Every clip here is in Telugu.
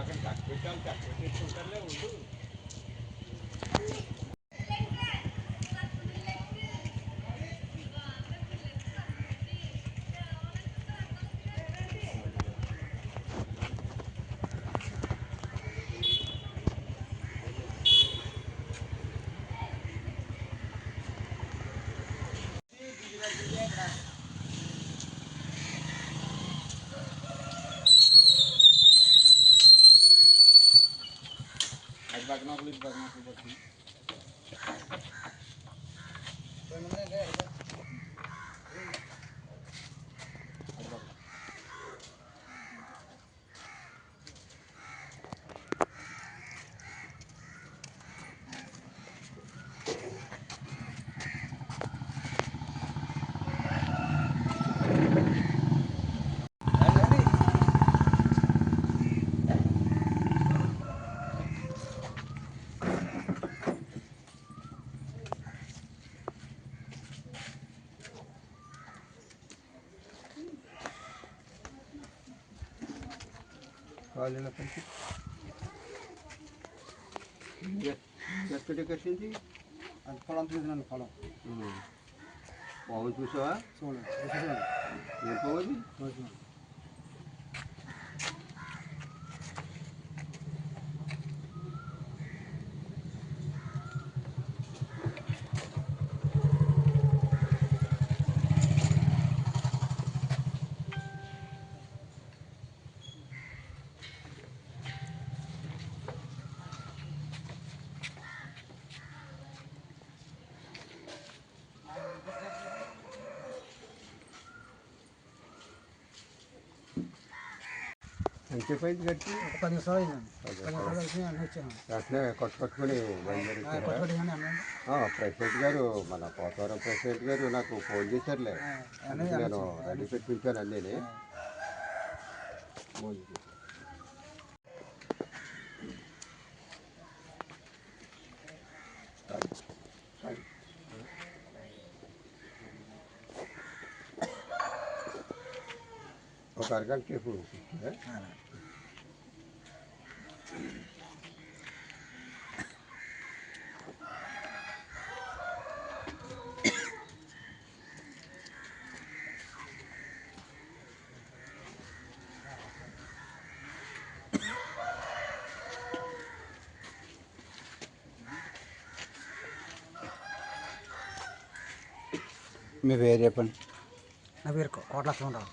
అక్కడ చక్క పెట్టాలి, చక్క పెట్టుకుంటారులే ఉండు. అది పక్కన ఇది పక్కన పడుతుంది. ఎక్కడికి వచ్చింది అది పొలం చూసినాను. పొలం బాగుంది చూసావా? చూడండి ఏం పోవాలి. ఎంతసేపు అయింది కట్టి? 10 నిమిషాలు అయిందండి. 10 నిమిషాలు కలిసి అన్నీ వచ్చాను. అట్లే కట్టుకొని బయలుదేరి ప్రెసిడెంట్ గారు, మన పోతవరం ప్రెసిడెంట్ గారు నాకు ఫోన్ చేశారులే. నేను రెడీ పెట్టించాను అన్నీ. ఒక అరగంట సేపు మీ పేరు చెప్పండి. నా పేరు కోట్లక్ష్మణరావు.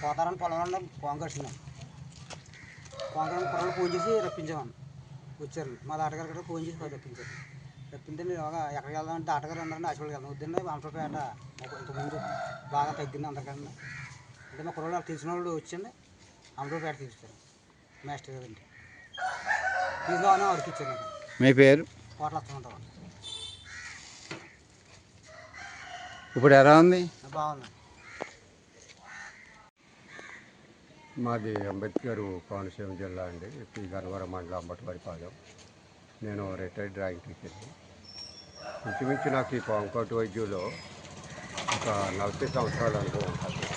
పోతారని పొలంలో పొలం కట్టినాం. పొలం పొలంలో ఫోన్ చేసి రప్పించామని వచ్చారు. మా డాక్టర్ గారు ఫోన్ చేసి రప్పించారు. రప్పింటే నేను ఎక్కడికి వెళ్దామంటే డాక్టర్ గారు అందరంటే హాస్పిటల్కి వెళ్దాం. వద్దండి అంతపేట ఇంతకుముందు బాగా తగ్గింది అందరికన్నా. అంటే మా కుర్రోళ్ళు తెలిసిన వాళ్ళు వచ్చండి అమరావుపేట తీసుకొచ్చారు. మాస్టర్ గారు అంటే తీసుకుని వాడికి ఇచ్చారు. మీ పేరు? కోట్లక్ష్మణరావు. ఇప్పుడు ఎలా ఉంది? బాగుంది. మాది అంబేద్కర్ కోనసీమ జిల్లా అండి. పి గన్నవరం మండలం అంబటివారిపాలెం. నేను రిటైర్డ్ డ్రాయింగ్ టీచర్ని. ఇంచుమించు నాకు ఈ పాంకోటి వైద్యంలో ఒక 40 సంవత్సరాల అనుభవం ఉంటుంది.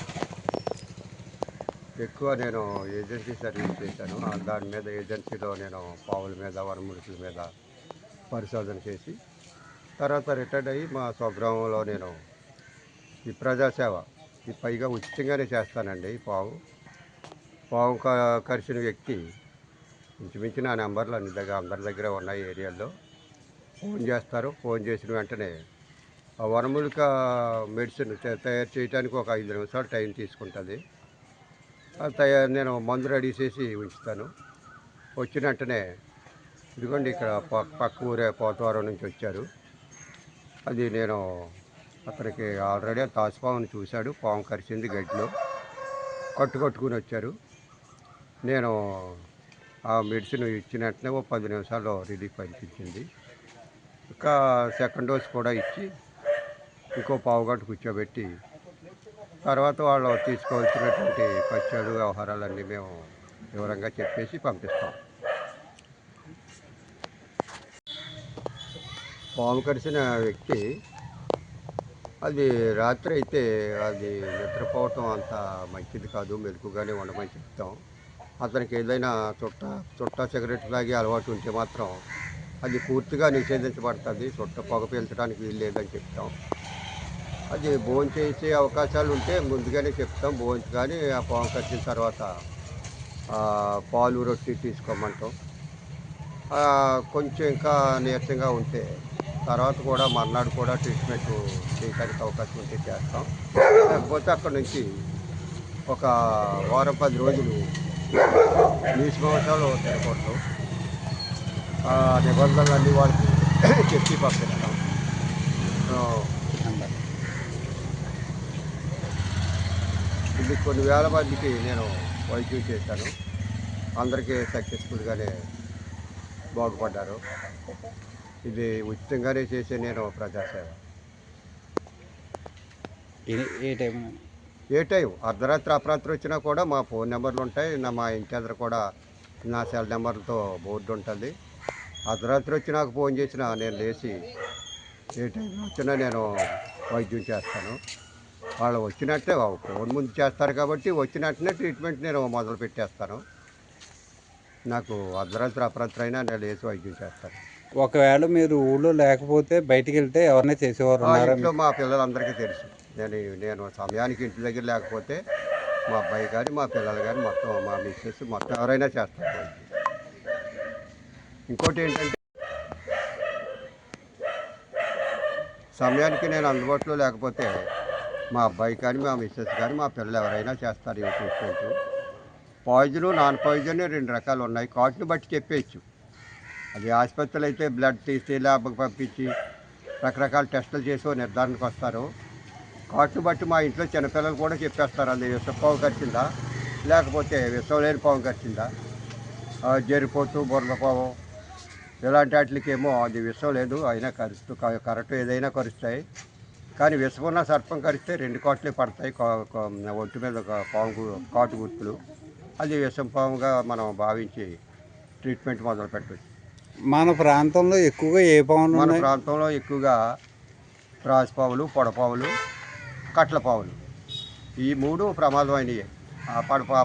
ఎక్కువ నేను ఏజెన్సీ సర్వీస్ చేశాను. దాని మీద ఏజెన్సీలో నేను పావుల మీద, వనమూలికల మీద పరిశోధన చేసి తర్వాత రిటైర్డ్ అయ్యి మా స్వగ్రామంలో నేను ఈ ప్రజాసేవ ఈ పైగా ఉచితంగానే చేస్తానండి. ఈ పావు కరిచిన వ్యక్తి ఇంచుమించు నా నెంబర్లు అందరి దగ్గర ఉన్నాయి. ఏరియాల్లో ఫోన్ చేస్తారు. ఫోన్ చేసిన వెంటనే ఆ వనమూలిక మెడిసిన్ తయారు చేయడానికి ఒక 5 నిమిషాలు టైం తీసుకుంటుంది. నేను మందు రెడీ చేసి ఉంచుతాను. వచ్చిన వెంటనే ఇదిగోండి ఇక్కడ పక్క ఊరే పోతవరం నుంచి వచ్చారు. అది నేను అక్కడికి ఆల్రెడీ తాసుపాముని చూశాడు. పాము కరిచింది, గడ్డిలో కట్టుకుని వచ్చారు. నేను ఆ మెడిసిన్ ఇచ్చిన వెంటనే ఓ 10 నిమిషాల్లో రిలీఫ్ అనిపించింది. ఇంకా సెకండ్ డోస్ కూడా ఇచ్చి ఇంకో పావుగంట కూర్చోబెట్టి తర్వాత వాళ్ళు తీసుకోవాల్సినటువంటి ఖర్చులు వ్యవహారాలన్నీ మేము వివరంగా చెప్పేసి పంపిస్తాం. పాము కరిచిన వ్యక్తి అది రాత్రి అయితే అది నిద్రపోవటం అంత మంచిది కాదు, మెలకుగానే ఉండమని చెప్తాం. అతనికి ఏదైనా చుట్ట సిగరెట్ తాగే అలవాటు ఉంటే మాత్రం అది పూర్తిగా నిషేధించబడుతుంది. పొగ పీల్చడానికి వీలు లేదని చెప్తాం. అది భోంచేసే అవకాశాలు ఉంటే ముందుగానే చెప్తాం. కానీ ఆ పాము కరిచిన తర్వాత పాలు రొట్టి తీసుకోమంటాం. కొంచెం ఇంకా నీరసంగా ఉంటే తర్వాత కూడా మర్నాడు కూడా ట్రీట్మెంట్ చేయడానికి అవకాశం ఉంటే చేస్తాం. లేకపోతే అక్కడ నుంచి ఒక వారం 10 రోజులు నీసు మాంసాలు తినకూడదు. నిబంధనలన్నీ వాళ్ళకి చెప్పి పంపిస్తాం. ఇది కొన్ని వేల మందికి నేను వైద్యం చేశాను. అందరికీ సక్సెస్ఫుల్గానే బాగుపడ్డారు. ఇది ఉచితంగానే చేసే నేను ప్రజాసేవ. ఏ టైం అర్ధరాత్రి అపరాత్రి వచ్చినా కూడా మా ఫోన్ నెంబర్లు ఉంటాయి. మా ఇంటి ఎదురు కూడా నా సెల్ నెంబర్లతో బోర్డు ఉంటుంది. అర్ధరాత్రి వచ్చి నాకు ఫోన్ చేసినా నేను లేచి ఏ టైంలో వచ్చినా నేను వైద్యం చేస్తాను. వాళ్ళు వచ్చినట్టే ఫోన్ ముందు చేస్తారు కాబట్టి వచ్చినట్టునే ట్రీట్మెంట్ నేను మొదలు పెట్టేస్తాను. నాకు అర్ధరాత్రి అపరాత్రి అయినా నేను లేచి వైద్యం చేస్తాను. ఒకవేళ మీరు ఊళ్ళో లేకపోతే బయటికి వెళ్తే ఎవరైనా చేసేవారు? ఇంట్లో మా పిల్లలందరికీ తెలుసు. నేను సమయానికి ఇంటి దగ్గర లేకపోతే మా అబ్బాయి కానీ మా పిల్లలు కానీ మొత్తం మా మిస్సెస్ మొత్తం ఎవరైనా చేస్తారు. ఇంకోటి ఏంటంటే సమయానికి నేను అందుబాటులో లేకపోతే మా అబ్బాయి కానీ మా మిస్సెస్ కానీ మా పిల్లలు ఎవరైనా చేస్తారు ఈ ట్రీట్మెంట్. పాయిజను నాన్ పాయిజన్ 2 రకాలు ఉన్నాయి. కాటుని బట్టి చెప్పేయచ్చు. అది ఆసుపత్రులు అయితే బ్లడ్ తీసి ల్యాబ్కి పంపించి రకరకాల టెస్టులు చేసి నిర్ధారణకు వస్తారు. కాటుని బట్టి మా ఇంట్లో చిన్నపిల్లలు కూడా చెప్పేస్తారు అది విషపాము కరిచిందా లేకపోతే విషం లేని పాము కరిచిందా. జరిపోతూ బుర్రపాము ఇలాంటి వాటికేమో అది విషం లేదు, అయినా కరెక్ట్ ఏదైనా కరుస్తాయి. కానీ విషమున్న సర్పం కరిస్తే 2 కాటులే పడతాయి ఒంటి మీద కాటు గుర్తులు. అది విషం పాముగా మనం భావించి ట్రీట్మెంట్ మొదలు పెట్టవచ్చు. మన ప్రాంతంలో ఎక్కువగా ఏ పాములు? మన ప్రాంతంలో ఎక్కువగా త్రాసుపాములు, పొడపాములు, కట్లపాములు ఈ 3 ప్రమాదమైనవి.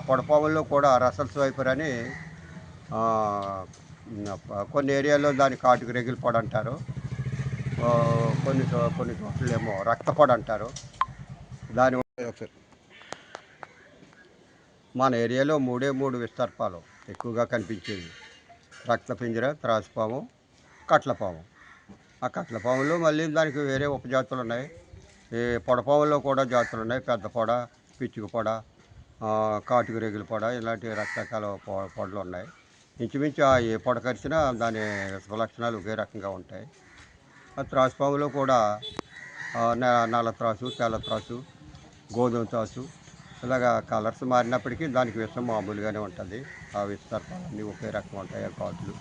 పొడపాముల్లో కూడా రసల్ స్వైపర్ అని కొన్ని ఏరియాల్లో దాని కాటుకు రెగిలి పొడ అంటారు. కొన్ని చోట్లేమో రక్తపొడ అంటారు. దాని మన ఏరియాలో 3 విస్తర్పాలు ఎక్కువగా కనిపించేవి: రక్తపింజర, త్రాసుపాము, కట్లపాము. ఆ కట్లపాములో మళ్ళీ దానికి వేరే ఉపజాతులు ఉన్నాయి. ఈ పొడపాముల్లో కూడా జాతులు ఉన్నాయి. పెద్ద పొడ, పిచ్చుక పొడ, కాటుకు రెగిలి పొడ, ఇలాంటి రకరకాల పొడలు ఉన్నాయి. ఇంచుమించు ఏ పొడ కరిచినా దాని లక్షణాలు ఒకే రకంగా ఉంటాయి. ఆ త్రాసుపాములో కూడా నల్ల త్రాసు, తెల్ల త్రాసు, గోధుమ త్రాసు ఇలాగా కలర్స్ మారినప్పటికీ దానికి విషం మామూలుగానే ఉంటుంది. ఆ విస్తర్పాలన్నీ ఒకే రకం ఉంటాయి. ఆ కాటులు.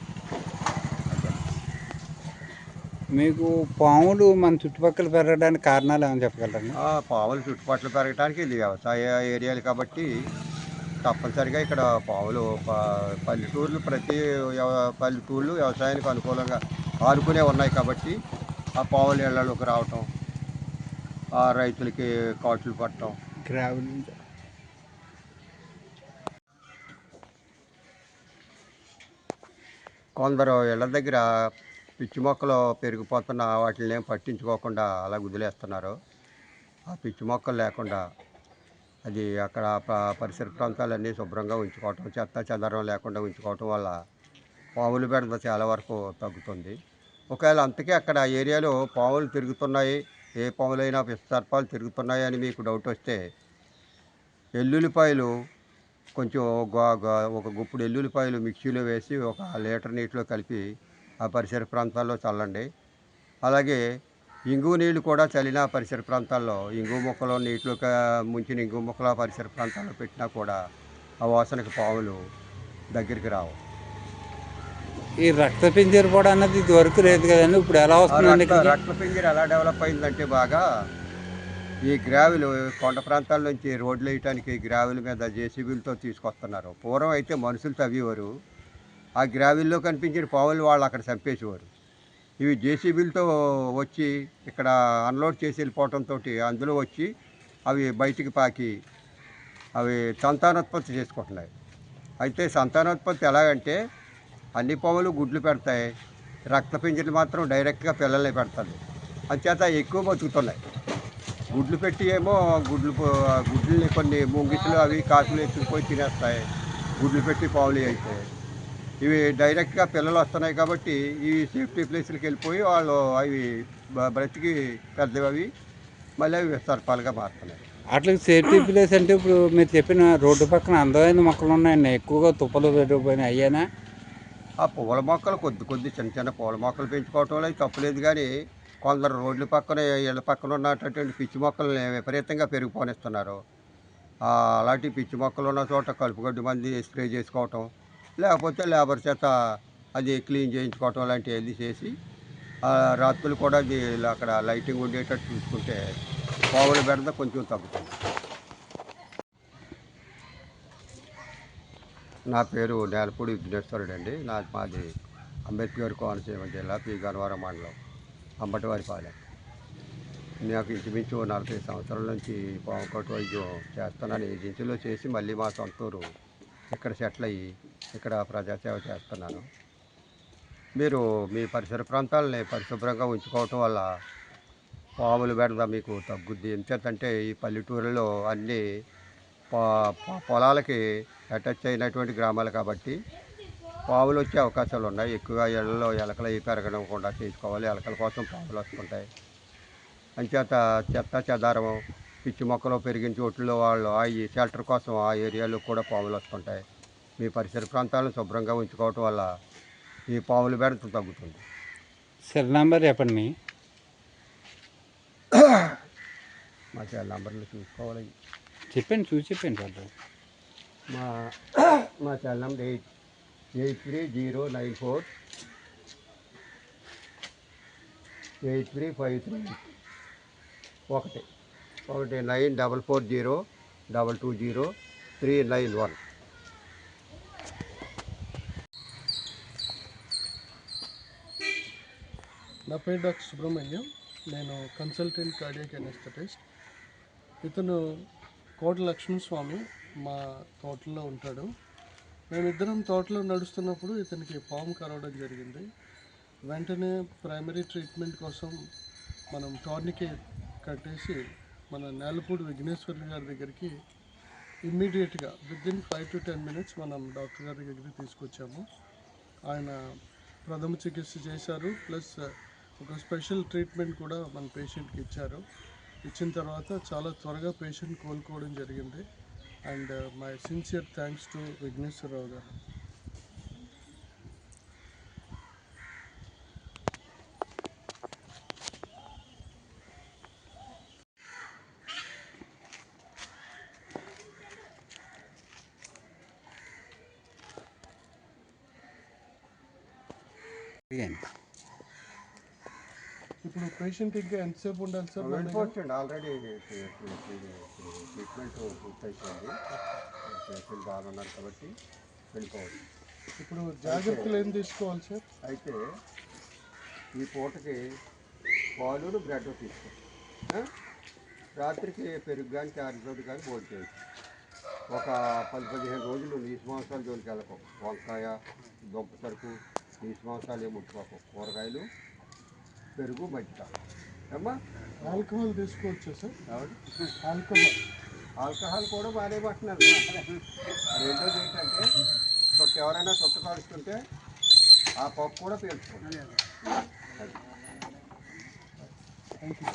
మీకు పాములు మన చుట్టుపక్కల పెరగడానికి కారణాలు ఏమైనా చెప్పగలరండి? పాములు చుట్టుపక్కల పెరగడానికి ఇది వ్యవసాయ ఏరియాలు కాబట్టి తప్పనిసరిగా ఇక్కడ పాములు ప్రతి పల్లెటూళ్ళు వ్యవసాయానికి అనుకూలంగా ఆనుకునే ఉన్నాయి కాబట్టి ఆ పాములు ఇళ్లలోకి రావటం, ఆ రైతులకి కాటులు పట్టడం. కొందరు ఇళ్ల దగ్గర పిచ్చి మొక్కలు పెరిగిపోతున్న వాటిని ఏం పట్టించుకోకుండా అలా వదిలేస్తున్నారు. ఆ పిచ్చి మొక్కలు లేకుండా అది అక్కడ పరిసర ప్రాంతాలన్నీ శుభ్రంగా ఉంచుకోవటం, చెత్త చెదారం లేకుండా ఉంచుకోవటం వల్ల పాములు బెడద చాలా వరకు తగ్గుతుంది. ఒకవేళ అంతకీ అక్కడ ఏరియాలో పాములు తిరుగుతున్నాయి, ఏ పాములైనా విస్తర్పాలు తిరుగుతున్నాయి అని మీకు డౌట్ వస్తే ఎల్లుల్లిపాయలు కొంచెం ఒక గుప్పుడు ఎల్లుల్లిపాయలు మిక్సీలో వేసి 1 లీటర్ నీటిలో కలిపి ఆ పరిసర ప్రాంతాల్లో చల్లండి. అలాగే ఇంగు నీళ్ళు కూడా చల్లిన పరిసర ప్రాంతాల్లో ఇంగు మొక్కలు నీటిలో ముంచిన ఇంగు మొక్కలు పరిసర ప్రాంతాల్లో పెట్టినా కూడా ఆ వాసనకి పాములు దగ్గరికి రావు. ఈ రక్తపింజర పొడ అన్నది ఇదివరకు లేదు కదండి, ఇప్పుడు ఎలా వస్తుందండి? రక్తపింజర ఎలా డెవలప్ అయిందంటే బాగా ఈ గ్రావెల్ కొండ ప్రాంతాల నుంచి రోడ్లు వేయటానికి గ్రావెల్ మీద జేసీబీలతో తీసుకొస్తున్నారు. పూర్వం అయితే మనుషులు తవ్వేవారు. ఆ గ్రావెల్లో కనిపించిన పాములు వాళ్ళు అక్కడ చంపేసేవారు. ఇవి జేసీబీలతో వచ్చి ఇక్కడ అన్లోడ్ చేసి వెళ్ళిపోవడంతో అందులో వచ్చి అవి బయటికి పాకి అవి సంతానోత్పత్తి చేసుకుంటున్నాయి. అయితే సంతానోత్పత్తి ఎలాగంటే అన్ని పాములు గుడ్లు పెడతాయి, రక్తపింజలు మాత్రం డైరెక్ట్గా పిల్లల్ని పెడతాయి. అంచేత ఎక్కువ బతుకుతున్నాయి. గుడ్లు పెట్టి ఏమో గుడ్లని కొన్ని ముంగిసులు అవి కాకులు ఎత్తుకుపోయి తినేస్తాయి. గుడ్లు పెట్టి పాములు అయితే ఇవి డైరెక్ట్గా పిల్లలు వస్తున్నాయి కాబట్టి ఈ సేఫ్టీ ప్లేస్లకి వెళ్ళిపోయి వాళ్ళు అవి బ్రతికి పెద్దవి అవి మళ్ళీ అవి సర్పాలుగా మారుతున్నాయి. అట్లకి సేఫ్టీ ప్లేస్ అంటే ఇప్పుడు మీరు చెప్పిన రోడ్డు పక్కన అందమైన మొక్కలు ఉన్నాయండి, ఎక్కువగా తుప్పలు పెరిగిపోయినాయి అయ్యానా? ఆ పూల మొక్కలు కొద్ది చిన్న చిన్న పూల మొక్కలు పెంచుకోవటంలో అది తప్పులేదు. కానీ కొందరు రోడ్ల పక్కన ఇళ్ళ పక్కన ఉన్నటువంటి పిచ్చి మొక్కల్ని విపరీతంగా పెరిగిపోనిస్తున్నారు. అలాంటి పిచ్చి మొక్కలు ఉన్న చోట కలుపుగడ్డి మంది స్ప్రే చేసుకోవటం, లేకపోతే లేబర్ చేత అది క్లీన్ చేయించుకోవటం లాంటివి చేసి రాత్రులు కూడా అది అక్కడ లైటింగ్ ఉండేటట్టు చూసుకుంటే పాముల బెడద కొంచెం తగ్గుతుంది. నా పేరు నేలపూడి విఘ్నేశ్వరుడు అండి. మాది అంబేద్కర్ కోనసీమ జిల్లా పి గన్నవరం మండలం అంబటివారిపాలెం. నాకు ఇంచుమించు 40 సంవత్సరాల నుంచి పాము కాటు వైద్యం చేస్తున్నాను. ఏజెన్సీలో చేసి మళ్ళీ మా సొంతూరు ఇక్కడ సెటిల్ అయ్యి ఇక్కడ ప్రజాసేవ చేస్తున్నాను. మీరు మీ పరిసర ప్రాంతాలని పరిశుభ్రంగా ఉంచుకోవటం వల్ల పాముల బెడద మీకు తగ్గుద్ది. ఎందుకంటే ఈ పల్లెటూరులో అన్నీ పొలాలకి అటాచ్ అయినటువంటి గ్రామాలు కాబట్టి పాములు వచ్చే అవకాశాలు ఉన్నాయి. ఎక్కువగా ఇళ్లలో ఎలకలు అవి పెరగకుండా చేసుకోవాలి. ఎలకల కోసం పాములు వస్తుంటాయి. అంచేత చెత్త చెదారం పిచ్చి మొక్కలు పెరిగిన చోట్లలో వాళ్ళు అవి షెల్టర్ కోసం ఆ ఏరియాలో కూడా పాములు వస్తుంటాయి. మీ పరిసర ప్రాంతాలను శుభ్రంగా ఉంచుకోవటం వల్ల ఈ పాముల బెడద తగ్గుతుంది. సెల్ నెంబర్ చెప్పండి. మా సెల్ నంబర్లు చూసుకోవాలి. చెప్పండి, చూసి చెప్పండి సార్. మా సెల్ నంబర్ 8309483531. ఒకటి 9440220391. నా పేరు డాక్టర్ సుబ్రహ్మణ్యం. నేను కన్సల్టెంట్ కార్డియాక్ అనెస్థెటిస్ట్. ఇతను కోట లక్ష్మణస్వామి మా తోటలో ఉంటాడు. మేమిద్దరం తోటలో నడుస్తున్నప్పుడు ఇతనికి పాము కరవడం జరిగింది. వెంటనే ప్రైమరీ ట్రీట్మెంట్ కోసం మనం టార్నికేట్ కట్టేసి మన నేలపూడి విఘ్నేశ్వరులు గారి దగ్గరికి ఇమ్మీడియట్గా వితిన్ 5 to 10 minutes మనం డాక్టర్ గారి దగ్గరికి తీసుకొచ్చాము. ఆయన ప్రథమ చికిత్స చేశారు, ప్లస్ ఒక స్పెషల్ ట్రీట్మెంట్ కూడా మన పేషెంట్కి ఇచ్చారు. ఇచ్చిన తర్వాత చాలా త్వరగా పేషెంట్ కోలుకోవడం జరిగింది. And my sincere thanks to Vigneswara Rao గారు. ఇప్పుడు పేషెంట్ ఇంకా ఎంతసేపు ఉండాలి సార్? వెళ్ళిపోవచ్చండి. ఆల్రెడీ ట్రీట్మెంట్ పూర్తయిపోయింది. పేషెంట్ బాగున్నారు కాబట్టి వెళ్ళిపోవచ్చు. ఇప్పుడు జాగ్రత్తలు ఏం తీసుకోవాలి సార్? అయితే ఈ పూటకి పాలు బ్రెడ్ తీసుకో, రాత్రికి పెరుగు కానీ క్యారెట్ కానీ భోజనం చేయొచ్చు. ఒక 10-15 రోజులు నీసు మాంసాలు జోలికి వెళ్ళకు. వంకాయ, దుంప సరుకు, నీసు మాంసాలు ఏమి ముట్టుకోకు. కూరగాయలు, పెరుగు, మజ్జిగ. అమ్మా ఆల్కహాల్ తీసుకోవచ్చా సార్? ఆల్కహాల్ కూడా బాగానే పట్టినారు. రెండోది ఏంటంటే ఎవరైనా సొట్టు కాలుస్తుంటే ఆ పప్పు కూడా పీల్చుకోండి. Thank you.